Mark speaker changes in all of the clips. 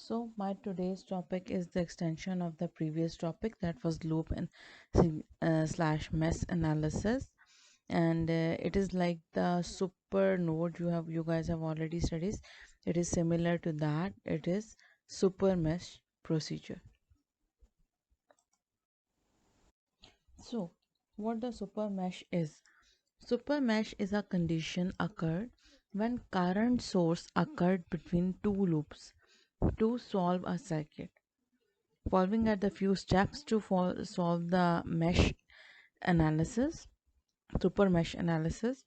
Speaker 1: So my today's topic is the extension of the previous topic, that was loop and slash mesh analysis, and it is like the super node you guys have already studied. It is similar to that. It is super mesh procedure. So what the super mesh is? Super mesh is a condition occurred when current source occurred between two loops to solve a circuit. Following are the few steps to solve the mesh analysis, super mesh analysis.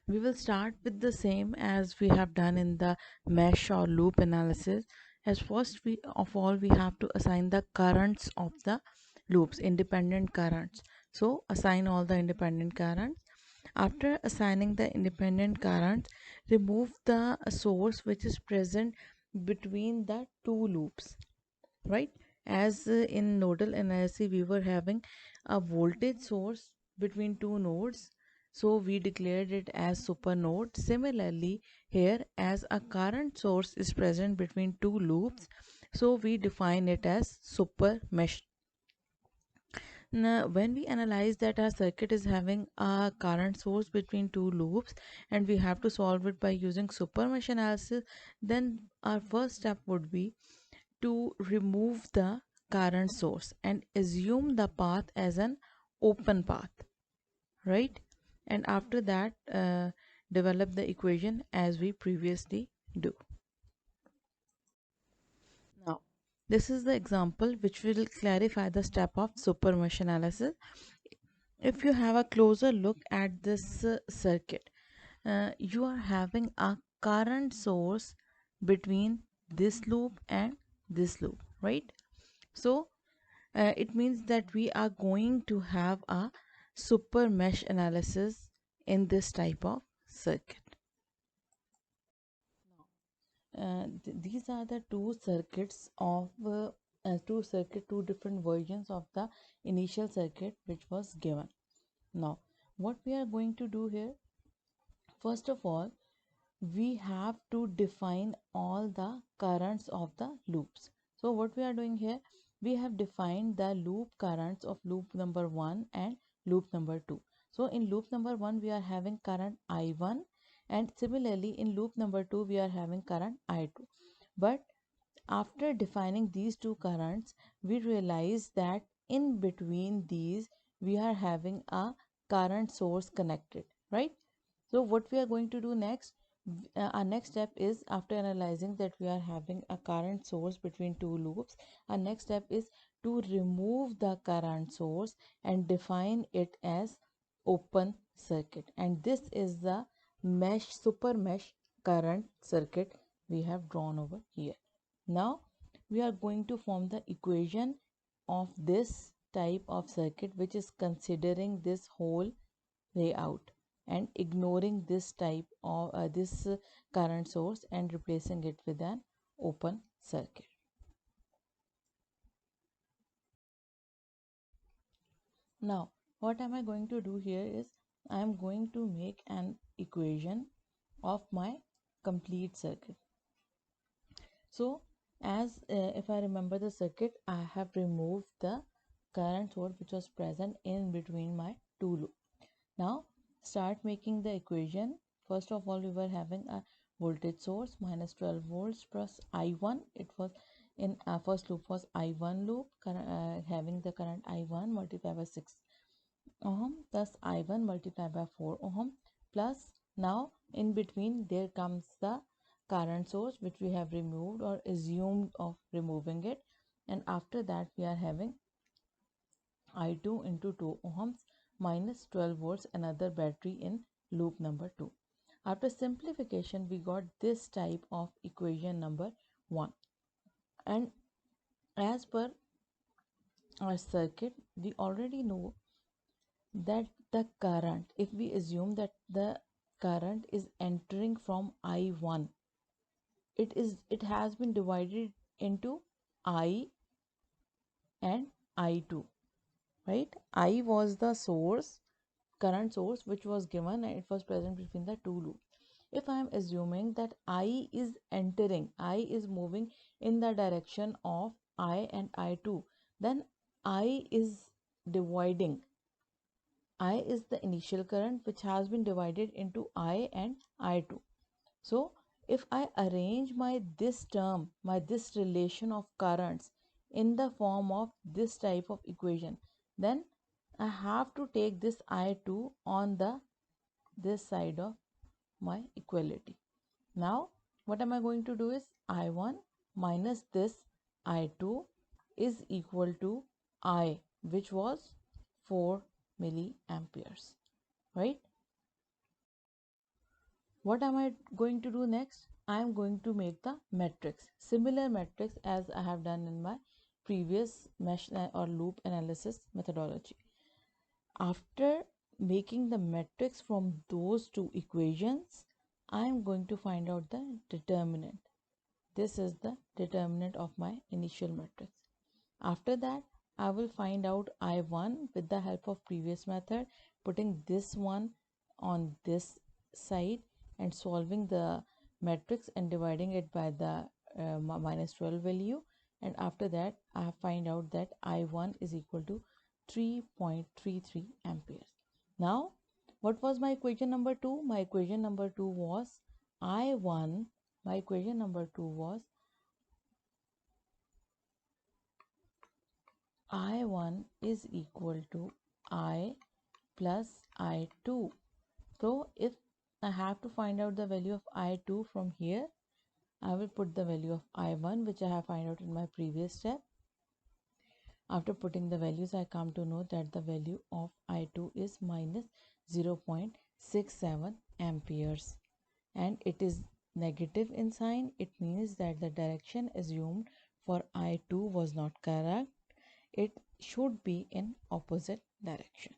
Speaker 1: We will start with the same as we have done in the mesh or loop analysis. As first of all, we have to assign the currents of the loops, independent currents. So assign all the independent currents. After assigning the independent currents, remove the source which is present between the two loops, right? As in nodal analysis we were having a voltage source between two nodes, so we declared it as super node. Similarly here, as a current source is present between two loops, so we define it as super mesh. Now, when we analyze that our circuit is having a current source between two loops and we have to solve it by using super mesh analysis, then our first step would be to remove the current source and assume the path as an open path, right? And after that, develop the equation as we previously do. Now, this is the example which will clarify the step of super mesh analysis. If you have a closer look at this circuit, you are having a current source between this loop and this loop, right? So it means that we are going to have a super mesh analysis in this type of circuit. These are the two different versions of the initial circuit which was given. Now what we are going to do here, first of all, we have to define all the currents of the loops. So what we are doing here, we have defined the loop currents of loop number 1 and loop number 2. So in loop number 1 we are having current I1, and similarly in loop number 2 we are having current I2. But after defining these two currents, we realize that in between these we are having a current source connected, right? So what we are going to do next, our next step is, after analyzing that we are having a current source between two loops, our next step is to remove the current source and define it as open circuit. And this is the super mesh current circuit we have drawn over here. Now we are going to form the equation of this type of circuit which is considering this whole layout and ignoring this type of current source and replacing it with an open circuit. Now what am I going to do here is, I am going to make an equation of my complete circuit. So as if I remember the circuit, I have removed the current source which was present in between my two loops. Now start making the equation. First of all, we were having a voltage source minus 12 volts plus I1. It was in our first loop was I1 loop, having the current I1 multiplied by 6 ohm plus I1 multiplied by 4 ohm, plus now in between there comes the current source which we have removed or assumed of removing it, and after that we are having I2 into 2 ohms minus 12 volts, another battery in loop number 2. After simplification, we got this type of equation number 1. And as per our circuit, we already know that the current, if we assume that the current is entering from I1, it has been divided into I and I2, right? I was the source, current source which was given and it was present between the two loops. if I am assuming that I is entering, I is moving in the direction of I and I2, then I is dividing. I is the initial current which has been divided into I and I2. So if I arrange my this term, my this relation of currents in the form of this type of equation, then I have to take this I2 on the this side of my equality. Now what am I going to do is I1 minus this I2 is equal to I, which was 4 milliamperes, right? What am I going to do next? I am going to make the matrix, similar matrix as I have done in my previous mesh or loop analysis methodology. After making the matrix from those two equations, I am going to find out the determinant. This is the determinant of my initial matrix. After that, I will find out I1 with the help of previous method, putting this one on this side and solving the matrix and dividing it by the minus 12 value. And after that, I find out that I1 is equal to 3.33 amperes. Now, what was my equation number 2? My equation number 2 was I1. My equation number 2 was I1 is equal to I plus I2. So if I have to find out the value of I2 from here, I will put the value of I1 which I have found out in my previous step. After putting the values, I come to know that the value of I2 is minus 0.67 amperes, and it is negative in sign. It means that the direction assumed for I2 was not correct. It should be in opposite direction.